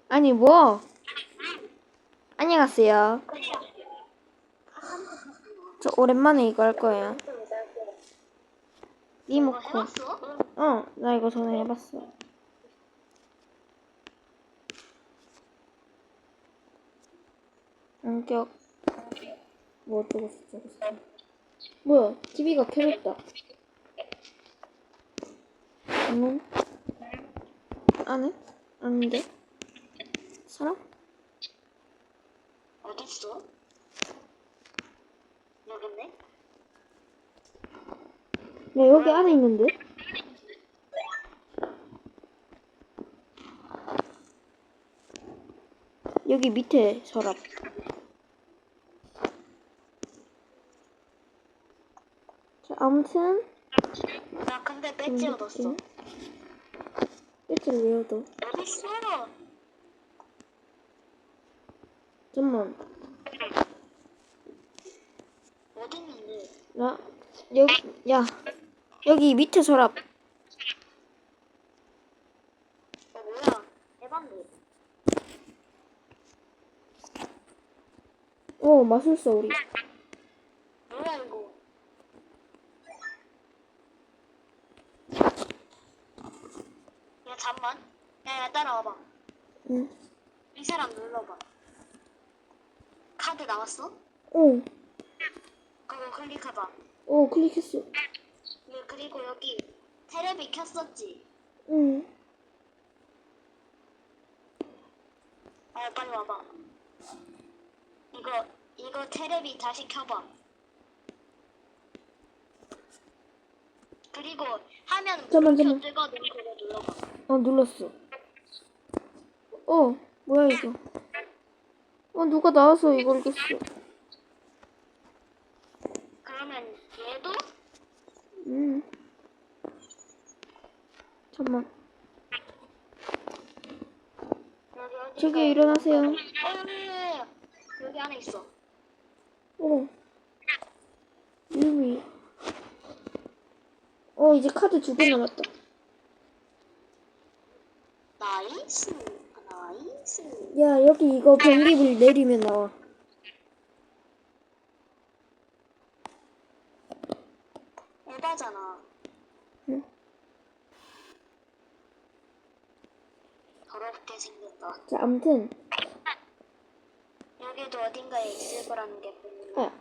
아니 뭐? 안녕하세요. 저 오랜만에 이거 할 거예요. 리모컨. 해봤어? 나 이거 전에 해봤어. 원격. 뭐 어쩌고 저쩌고. 뭐야? TV가 켜졌다. 응? 안 해? 아닌데? 사람? 어딨어? 여기 있네? 야, 여기 안에 있는데? 여기 밑에 서랍. 자, 아무튼 나 근데 배지 얻었어. 배지를 왜 얻어? 어딨어? 잠깐만. 어딨는데? 여기 밑에 서랍. 뭐야? 해봤네. 마술사 우리. 뭐야 이거? 야 잠만. 야 따라와봐. 응. 이 사람 눌러봐. 카드 나왔어? 어, 그거 클릭해봐. 클릭했어. 그리고 여기 테레비 켰었지? 응. 빨리 와봐. 이거 테레비 다시 켜봐. 그리고 화면 잠깐만. 뜨거든. 그거 눌러봐. 눌렀어. 뭐야 이거? 누가 나와서 이걸 줬어. 그러면 얘도? 잠깐만. 여기 어디 저기 일어나세요. 여기 안에 있어. 유미. 이제 카드 2개 남았다. 나이스. 야, 여기 이거 변기물 내리면 나와. 에바잖아. 응? 더럽게 생겼다. 자, 아무튼. 여기도 어딘가에 있을 거라는 게 보이네. 아,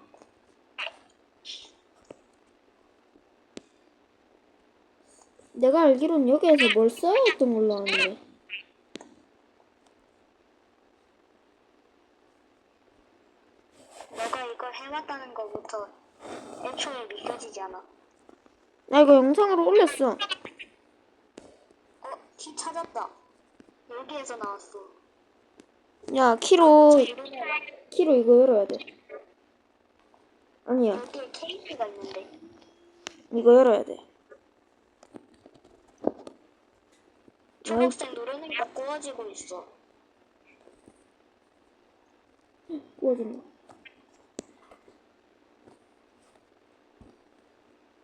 내가 알기로는 여기에서 뭘 써야 했던 걸로 아는데. 너가 이걸 해왔다는 거부터 애초에 믿겨지지 않아. 나 이거 영상으로 올렸어. 키 찾았다. 여기에서 나왔어. 야, 키로 이거 열어야 돼. 아니야, 여기에 케이스가 있는데. 이거 열어야 돼. 초록색 누르니까 구워지고 있어. 구워진다.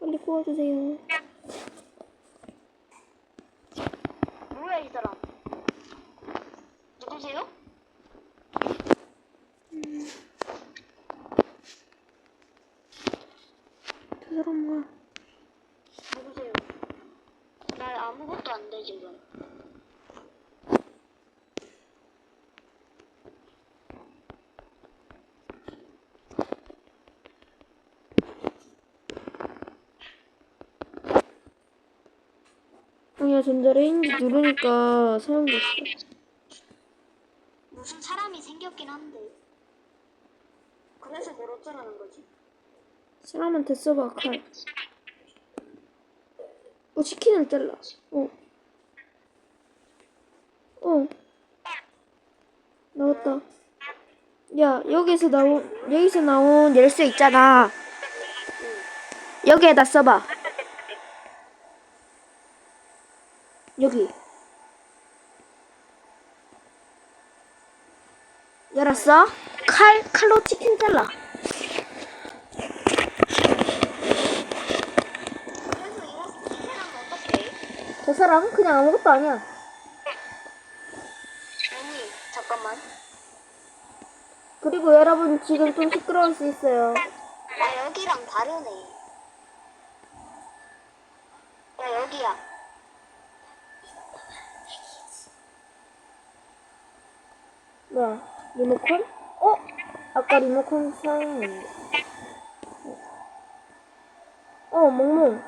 빨리 구워주세요. 뭐야 이 사람? 누구세요? 그 사람 뭐야? 누구세요? 나 아무것도 안 돼 지금. 아니야, 전자레인지 누르니까 사용됐어. 무슨 사람이 생겼긴 한데. 그래서 뭘 어쩌라는 거지? 사람한테 써봐, 칼. 치킨을 잘라. 나왔다. 야, 여기서 나온 열쇠 있잖아. 여기에다 써봐. 여기. 열었어? 칼로 치킨 잘라. 그래서 이 사람은 어떻게 해? 저 사람은 그냥 아무것도 아니야. 잠깐만. 그리고 여러분 지금 좀 시끄러울 수 있어요. 야, 여기랑 다르네. 야, 여기야. 뭐야? 리모컨? 어? 아까 리모컨 사용했는데. 멍멍.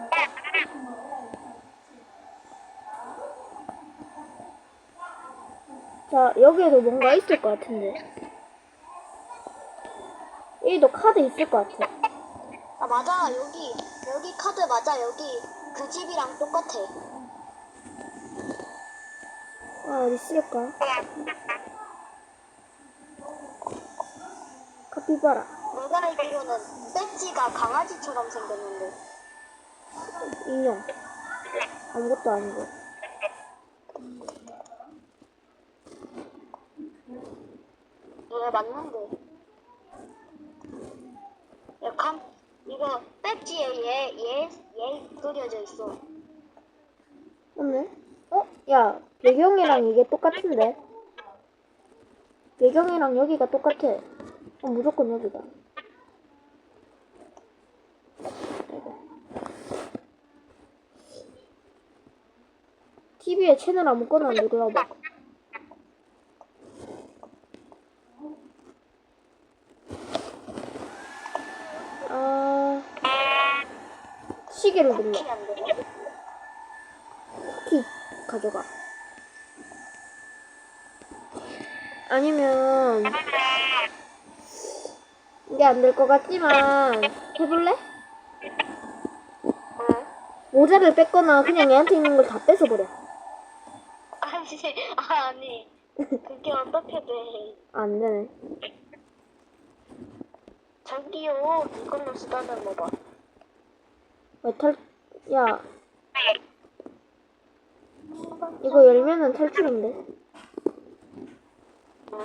자, 여기에도 뭔가 있을 것 같은데. 여기도 카드 있을 것 같아. 아, 맞아. 여기 카드 맞아. 여기 그 집이랑 똑같아. 어디 있을까? 카피바라. 내가 알기로는 배지가 강아지처럼 생겼는데. 인형. 아무것도 아니고. 얘 맞는데. 이거 배지에 얘 그려져 있어. 맞네? 야, 배경이랑 이게 똑같은데? 배경이랑 여기가 똑같아. 무조건 여기다. TV에 채널 아무거나 눌러봐. 시계를 눌러. 키 안 돼. 키 가져가. 아니면 이게 안 될 것 같지만 해볼래? 응? 모자를 뺐거나 그냥 얘한테 있는 걸 다 뺏어버려. 아니. 그게 어떻게 돼? 안 되네. 저기요. 이걸로 쓰다듬어 봐. 야, 이거 열면은 탈출인데. 응?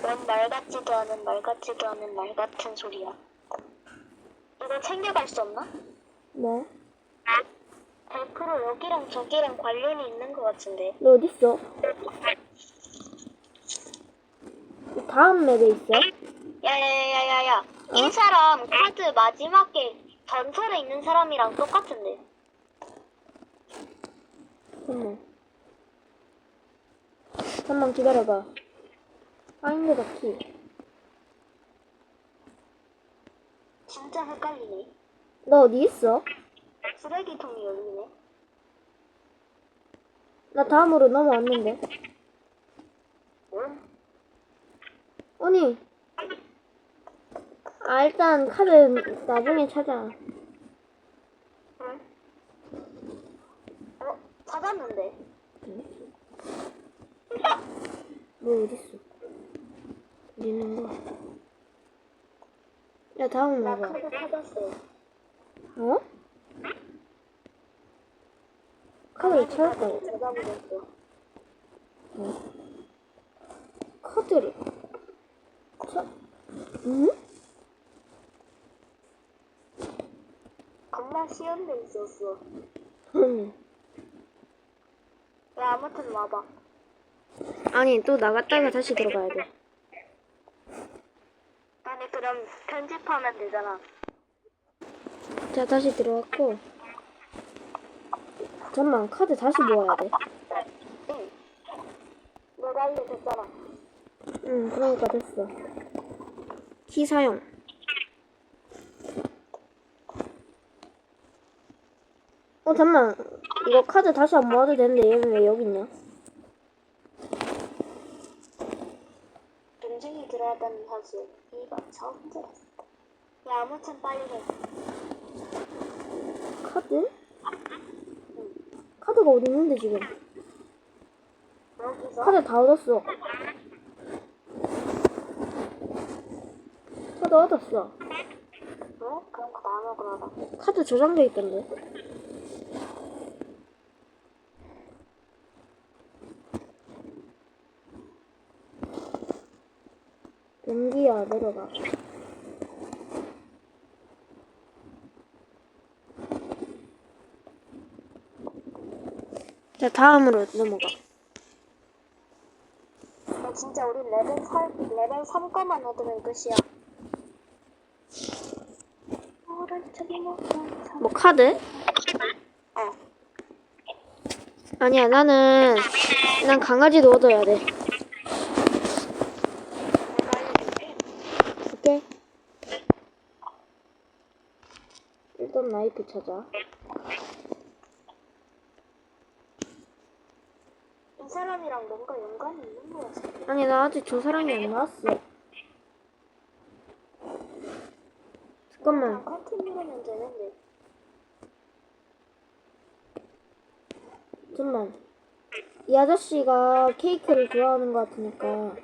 넌 말 같지도 않은 말 같지도 않은 말 같은 소리야. 이거 챙겨갈 수 없나? 뭐? 100% 여기랑 저기랑 관련이 있는 것 같은데. 너 어딨어? 다음 맵에 있어? 야야야야야야. 어? 이 사람 카드 마지막에 전설에 있는 사람이랑 똑같은데. 잠깐만 기다려봐. 아닌데다 키. 진짜 헷갈리네. 너 어디 있어? 쓰레기통이 여기네. 나 다음으로 넘어왔는데. 응? 아니. 일단 카드 나중에 찾아. 응? 찾았는데. 너 어딨어? 어디 있는 거야? 야, 다음 나 와봐. 카드 찾았어. 어? 카드를 찾았다고. 찾아보겠어. 카드를 응? 겁나 쉬운 데 있었어. 응. 야, 아무튼 와봐. 아니, 또 나갔다가 다시 들어가야 돼. 아니, 그럼 편집하면 되잖아. 자, 다시 들어왔고. 잠깐만, 카드 다시 모아야 돼. 응. 내가 알려줬잖아. 응, 그러니까 됐어. 키 사용. 잠깐만. 이거 카드 다시 안 모아도 되는데 얘는 왜 여기 있냐? 동생이 들어왔다는 사실. 이거 처음 들었어. 야, 아무튼 빨리 해. 카드? 카드가 어디 있는데 지금? 여기서? 카드 다 얻었어. 카드 얻었어. 그럼 그거 안 하고 나가. 카드 저장돼 있던데. 연기야, 내려가. 자, 다음으로 넘어가. 진짜 우리 레벨 3 거만 얻으면 끝이야. 뭐 카드? 어. 아니야, 난 강아지도 얻어야 돼. 내가 알려줄게. 오케이. 일단 나이프 찾아. 이 사람이랑 뭔가 연관이 있는 거 같아. 아니, 나 아직 저 사람이 안 나왔어. 잠깐만. 커튼 누르면 되는데. 잠깐만. 이 아저씨가 케이크를 좋아하는 것 같으니까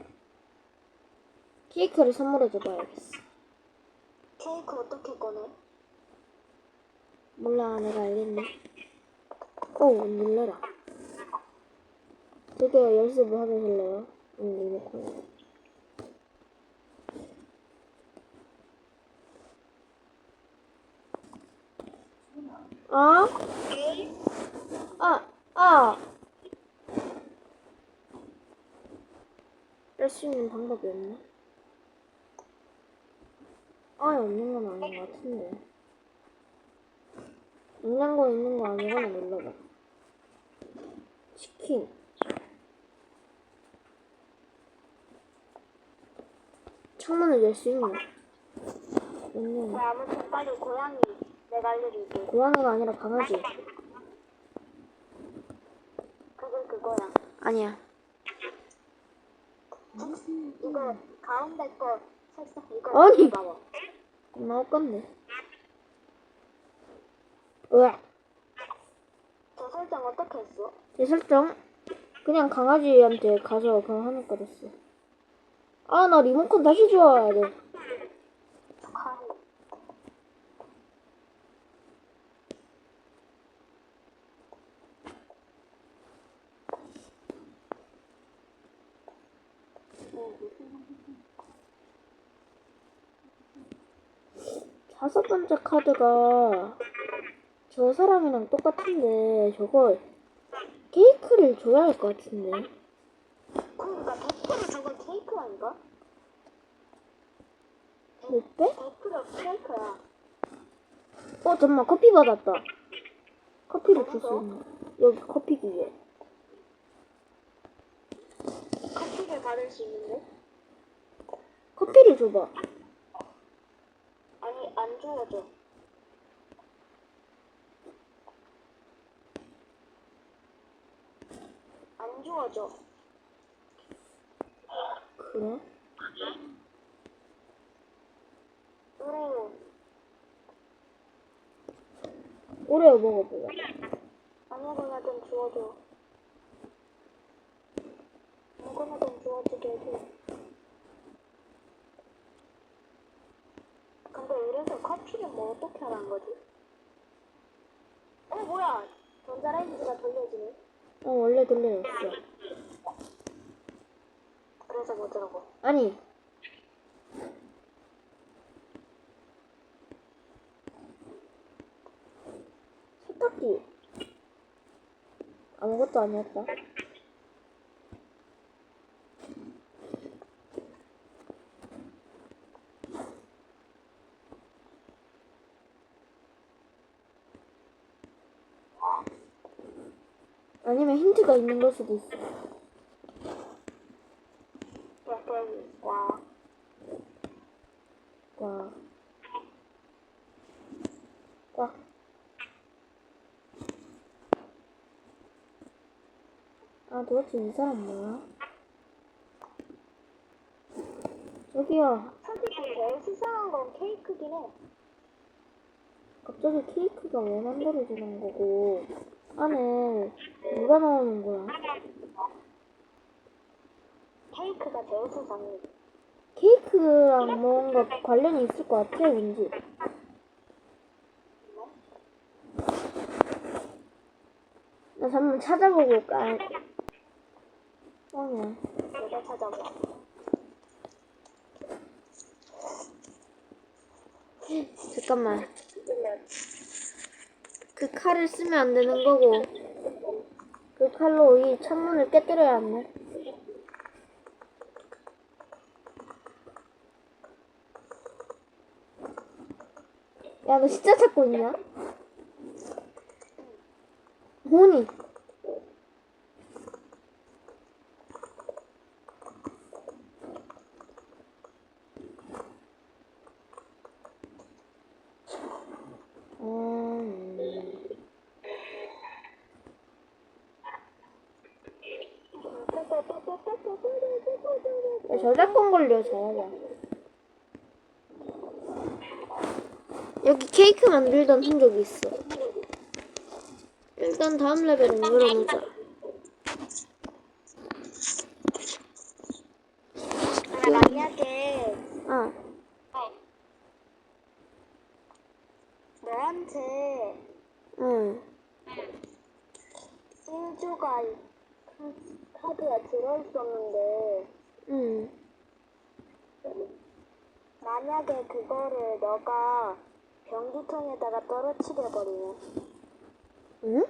케이크를 선물해줘 봐야겠어. 케이크 어떻게 꺼내? 몰라, 내가 알겠네. 오, 눌러라. 저기요, 연습을 하게 해줄래요? 리모컨. 아? 아! 뺄 수 있는 방법이 없네. 아예 없는 건 아닌 것 같은데. 냉장고에 있는 거 아무거나 눌러봐. 치킨. 창문을 열 수 있나? 없네. 아무튼 빨리 고양이 내가 알려줄게. 고양이가 아니라 강아지. 그게 그거야. 아니야. 이거 가운데 거 살짝 이거 아니! 봐봐. 나올 건데. 으악. 저 설정 어떻게 했어? 제 설정? 그냥 강아지한테 가서 그거 하는 거랬어. 아, 나 리모컨 다시 줘야 돼. 축하해. 다섯 번째 카드가 저 사람이랑 똑같은데 저거 케이크를 줘야 할 것 같은데. 그러니까 100% 저건 케이크 아닌가? 못 빼? 100% 케이크야. 잠깐만, 커피 받았다. 커피를 줄 수 있나? 여기 커피 기계. 커피를 받을 수 있는데? 커피를 줘봐. 아니 안 주워져. 안 주워져. 그래? 오레오. 오레오 먹어볼래? 아무거나 좀 주워줘. 아무거나 좀 주워주게 해줘. 근데 이래서 커피는 뭐 어떻게 하라는 거지? 뭐야? 전자레인지가 돌려지네. 원래 돌려줬어. 그래서 뭐더라고. 아니. 세탁기. 아무것도 아니었다. 아니면 힌트가 있는 걸 수도 있어. 와. 와. 와. 도대체 이 사람 뭐야? 저기요. 솔직히 제일 수상한 건 케이크긴 해. 갑자기 케이크가 왜 만들어지는 거고 안에 누가 나오는 거야? 케이크가 제일 수상해. 케이크랑 뭔가 관련이 있을 것 같아, 왠지. 나 잠깐 찾아보고 올까? 뻥이야. 내가 찾아봐. 잠깐만. 그 칼을 쓰면 안 되는 거고 그 칼로 이 창문을 깨뜨려야 하네. 야, 너 진짜 찾고 있냐? 호니. 야, 저작권 걸려, 잘하자. 여기 케이크 만들던 흔적이 있어. 일단 다음 레벨은 열어놓자. 근데 만약에 어, 너한테 응, 신주가 카드가 들어있었는데 응, 만약에 그거를 너가 변기통에다가 떨어뜨려버리면 응?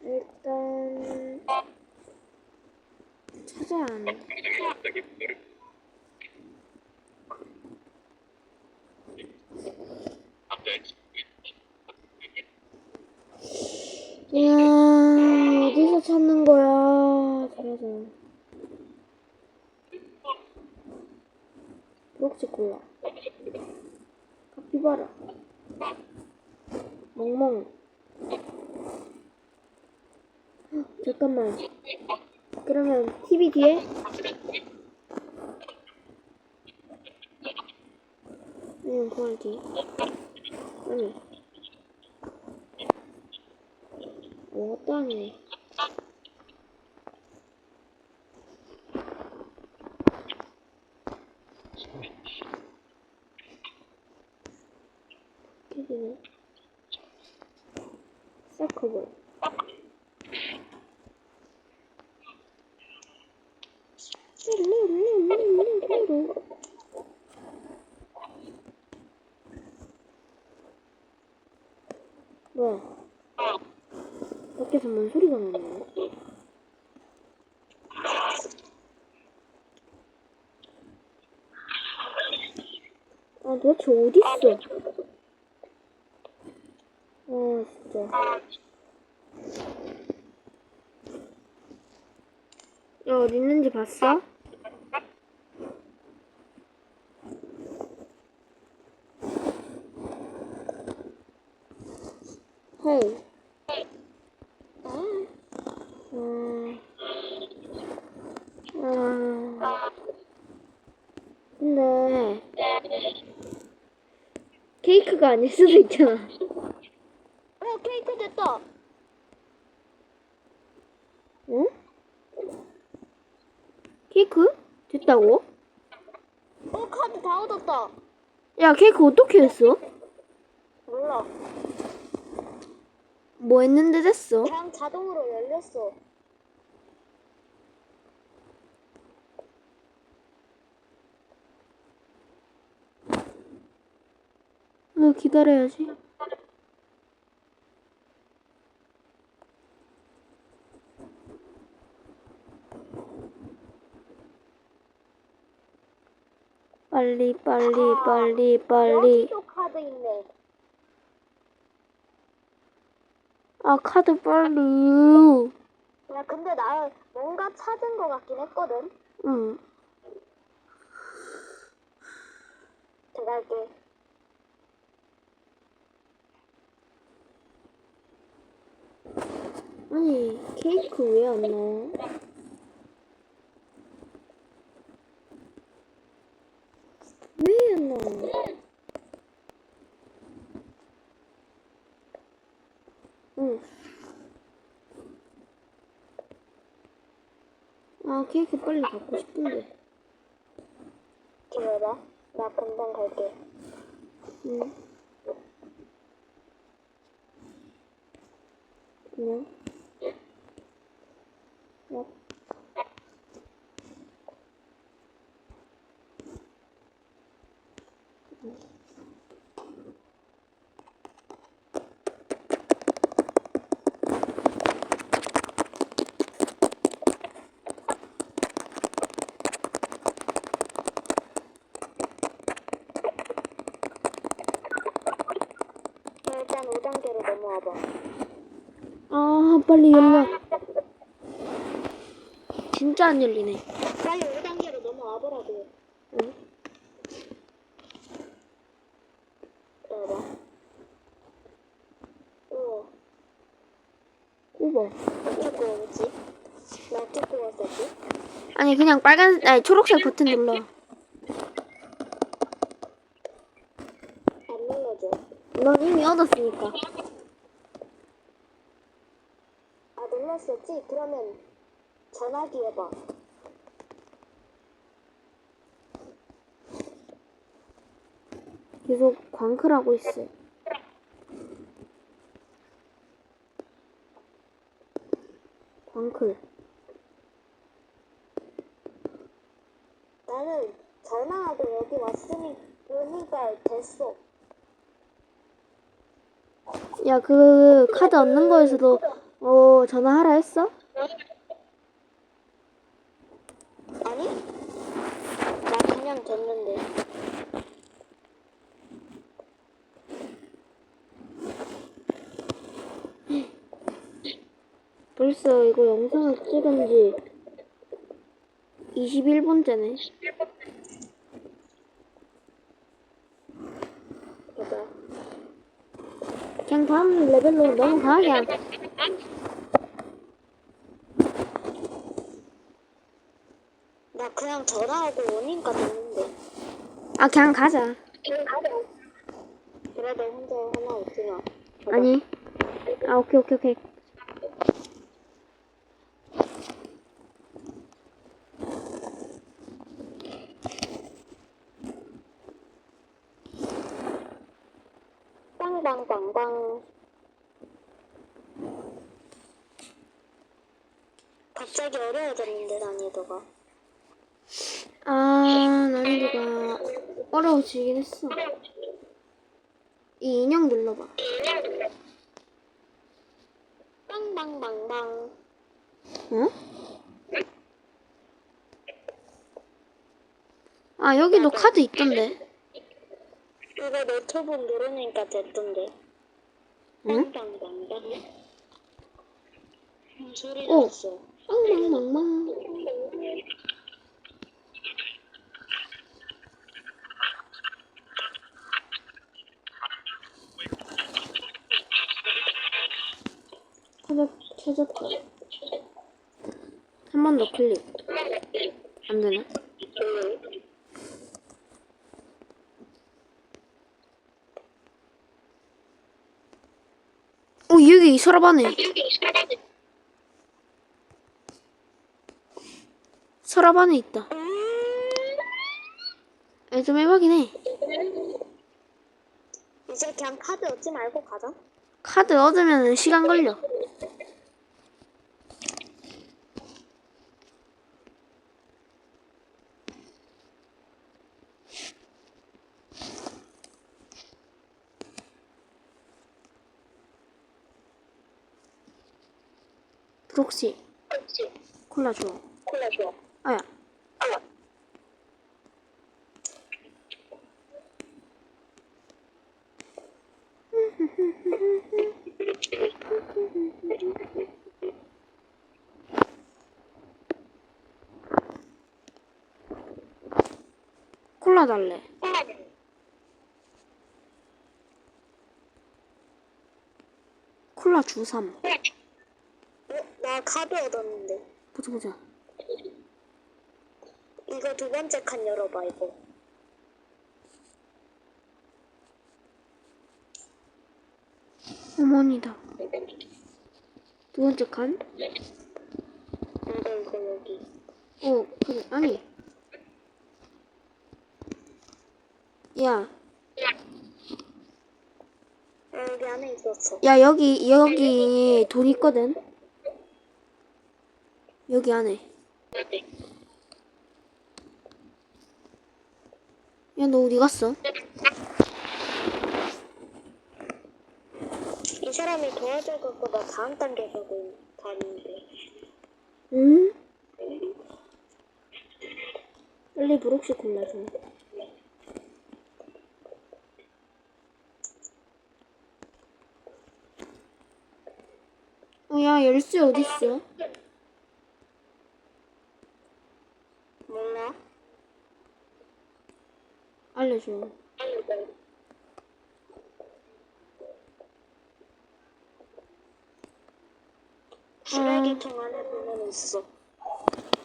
일단 찾아야 하는데. 이야, 어디서 찾는 거야? 잘하자. 브록치 콜라. 카피바라. 멍멍. 헉, 잠깐만. 그러면 TV 뒤에? 아니면 그걸 뒤에? 아니. 아무것도 아니네. TV는? 사커볼. 뭐야? 밖에서 뭔 소리가 나네? 아, 도대체 어딨어? 아, 진짜. 야, 어디 있는지 봤어? 헤이. 근데 케이크가 아닐 수도 있잖아. 케이크 됐다. 응? 케이크? 됐다고? 카드 다 얻었다. 야, 케이크 어떻게 했어? 몰라. 뭐 했는데 됐어? 그냥 자동으로 열렸어. 너 기다려야지. 빨리, 빨리, 빨리, 빨리. 여기도 카드 있네. 아, 카드 빨리. 야, 근데 나 뭔가 찾은 거 같긴 했거든. 응. 제가 할게. 아니, 케이크 왜 안 나와? 왜 안 나와? 응. 아, 케이크 빨리 갖고 싶은데. 기다려봐. 나 금방 갈게. 응. 그냥. 야. 넘어와봐. 아, 빨리 열려. 진짜 안 열리네. 빨리 5단계로 넘어와보라고. 응? 봐봐. 꼽아. 어떻게 오지? 나 어떻게 왔었지? 아니, 그냥 아니, 초록색 버튼 눌러. 안 눌러줘. 넌 이미 얻었으니까. 아, 눌렀었지? 그러면 전화기 해봐. 계속 광클하고 있어. 광클. 나는 전화하고 여기 오니까 됐어. 야, 그 카드 얻는 거에서도 전화하라 했어? 아니? 나 그냥 됐는데. 벌써 이거 영상을 찍은 지 21분째네. 봐봐. 그냥 다음 레벨로 넘어가, 그냥. 나 그냥 전화하고 오니까 됐는데. 아, 그냥 가자. 그래도 혼자 하나 없지 마. 아니. 아, 오케이. 빵빵빵빵. 갑자기 어려워졌는데 난이도가. 아, 난이도가 어려워지긴 했어. 이 인형 눌러봐. 빵빵빵빵. 어? 아, 여기도 카드 있던데. 이거 노트북 누르니까 됐던데. 응? 빵빵빵빵. 소리 오. 났어. 빵빵빵빵. 찾았다. 한 번 더 클릭. 안 되나? 오, 여기 서랍 안에. 서랍 안에 있다. 좀 해보긴 해. 이제 그냥 카드 얻지 말고 가자. 카드 얻으면 시간 걸려. 브록시. 콜라 줘. 콜라 줘. 아야. 콜라 달래. 콜라 주삼. 나 카드 얻었는데. 보자. 이거 두 번째 칸 열어봐, 이거. 어머니다. 두 번째 칸? 이거 여기. 그래. 아니. 야. 여기 안에 있었어. 야, 여기 돈 있거든? 여기 안에. 야, 너 어디 갔어? 이 사람이 도와줄 것보다 다음 단계 가고 가는데. 응? 빨리 브록시 골라줘. 야, 열쇠 어딨어? 몰라? 알려줘. 쓰레기통 안에 보면 있어.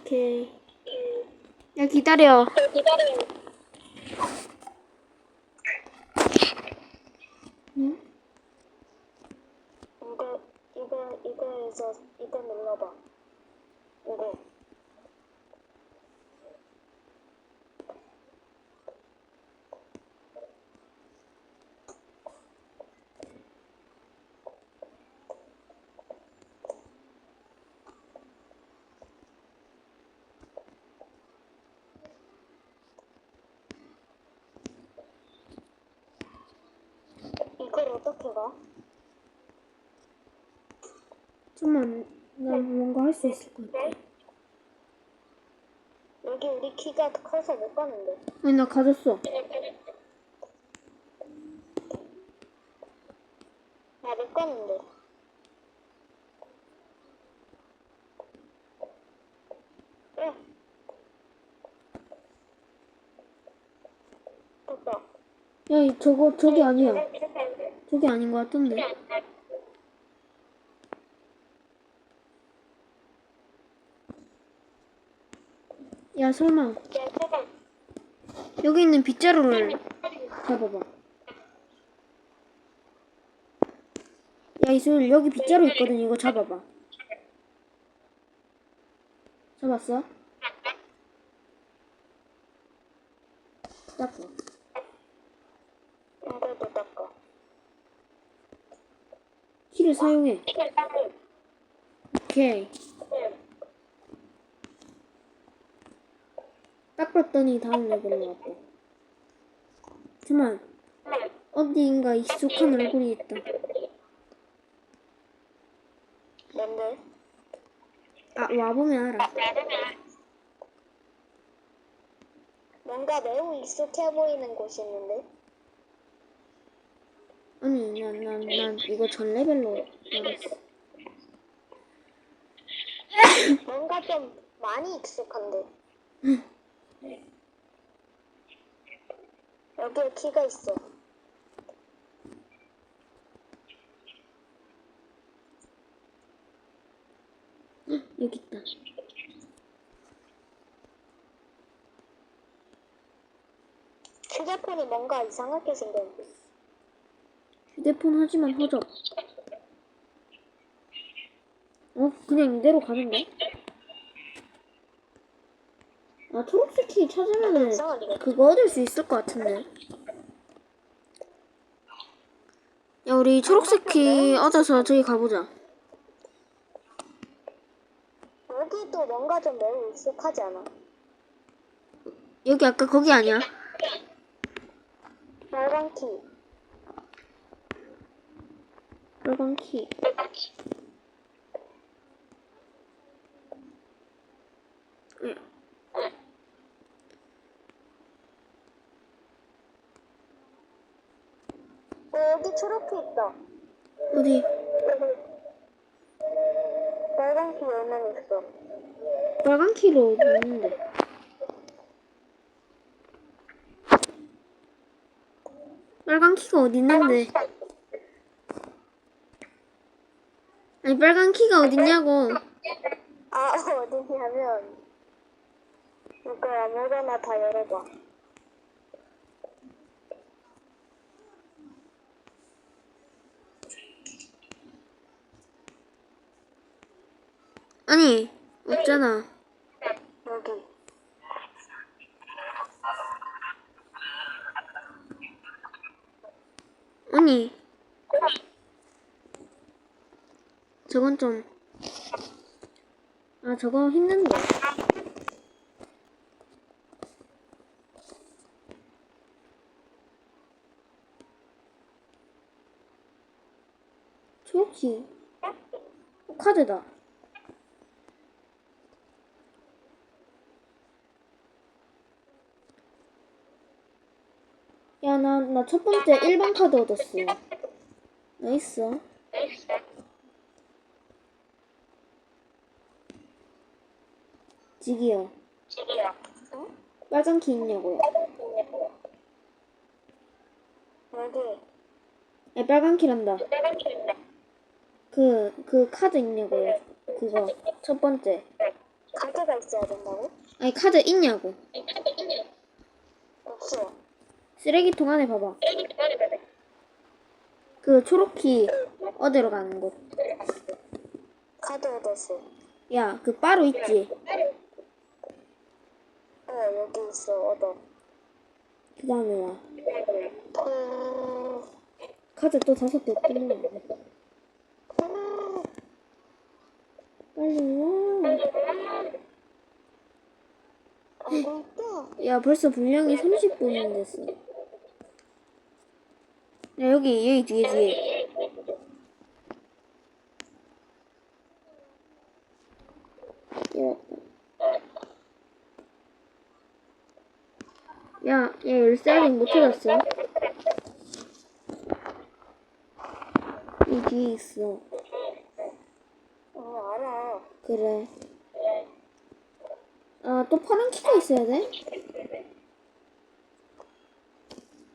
오케이. 야, 기다려. 기다려. 응? 이거 눌러봐. 이거. 이걸 어떻게 가? 좀만, 나 뭔가 할 수 있을 것 같아. 여기 우리 키가 커서 못 가는데. 아니, 나 가졌어. 나 못 가는데. 응. 됐다. 야, 저기 아니야. 저기 아닌 것 같던데. 야, 설마. 여기 있는 빗자루를 잡아봐. 야, 이슬, 여기 빗자루 있거든. 이거 잡아봐. 잡았어? 닦아. 이거도 닦아. 키를 사용해. 오케이. 닦았더니 다음 레벨로 왔다. 잠깐만. 어디인가 익숙한 얼굴이 있다. 뭔데? 아, 와보면 알아. 뭔가 매우 익숙해 보이는 곳이 있는데? 아니, 난 이거 전 레벨로 말했어. 뭔가 좀 많이 익숙한데? 여기에 키가 있어. 여기 있다. 휴대폰이 뭔가 이상하게 생겼는데? 휴대폰 하지만 허접. 그냥 이대로 가는데? 아, 초록색 키 찾으면은 이상하게. 그거 얻을 수 있을 것 같은데. 야, 우리 초록색 키 얻어서 저기 가보자. 여기도 뭔가 좀 매우 익숙하지 않아? 여기 아까 거기 아니야? 빨간 키. 빨간 키. 예. 여기 초록키 있다. 어디? 빨간 키 열면 있어. 빨간 키로 어디 있는데? 빨간 키가 어디 있는데? 아니, 빨간 키가 어딨냐고. 아, 어디냐면, 이거 아무거나 다 열어봐. 아니, 없잖아. 여기. 아니, 저건 좀. 아, 저거 힘든데. 초록키. 카드다. 야, 나 첫 번째 1번 카드 얻었어. 나이스. 지기요. 응? 빨간 키 있냐고요. 여기. 네, 빨간 키란다. 그 카드 있냐고요. 그거 첫 번째. 가게가 있어야 된다고? 아니 카드 있냐고. 없어. 쓰레기통 안에 봐봐. 그 초록키 어디로 가는 곳. 카드 얻었어. 야, 그 바로 있지. 여기 있어. 얻어. 그 다음에 와. 어... 카드 또 5개 없구나. 빨리 와. 야, 벌써 분량이 30분이 됐어. 야, 여기 뒤에. 야, 얘 열쇠 아직 못 찾았어. 이 뒤에 있어. 알아. 그래. 아, 또 파란 키가 있어야 돼?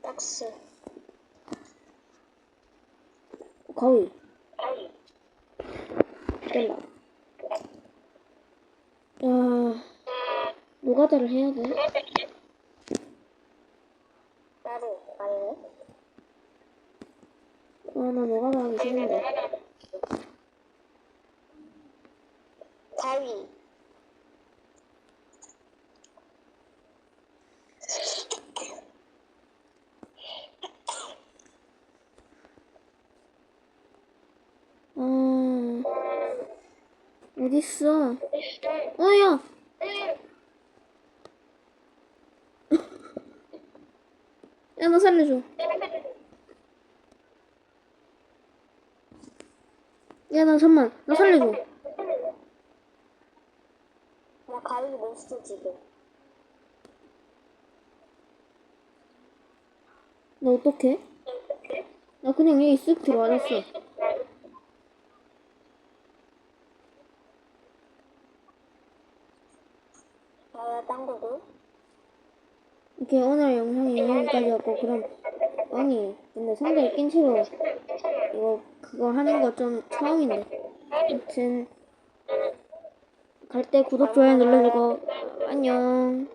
박스. 거위. 됐다. 노가다를 해야 돼? 나도 아니네. 나 노가다 하기 싫은데. 가위. 어딨어? 야! 야, 나 살려줘. 야, 잠만. 나 살려줘. 나 가위 못 써, 지금. 나 어떡해? 나 그냥 여기 쓱 들어왔어. 딴 거고? 이렇게 오늘 영상이 여기까지였고, 그럼, 아니, 근데 상자에 낀 채로, 그거 하는 거 좀 처음인데. 아무튼, 갈 때 구독, 좋아요 눌러주고, 안녕.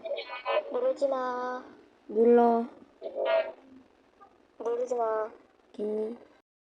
누르지 마. 눌러. 누르지 마. 괜히.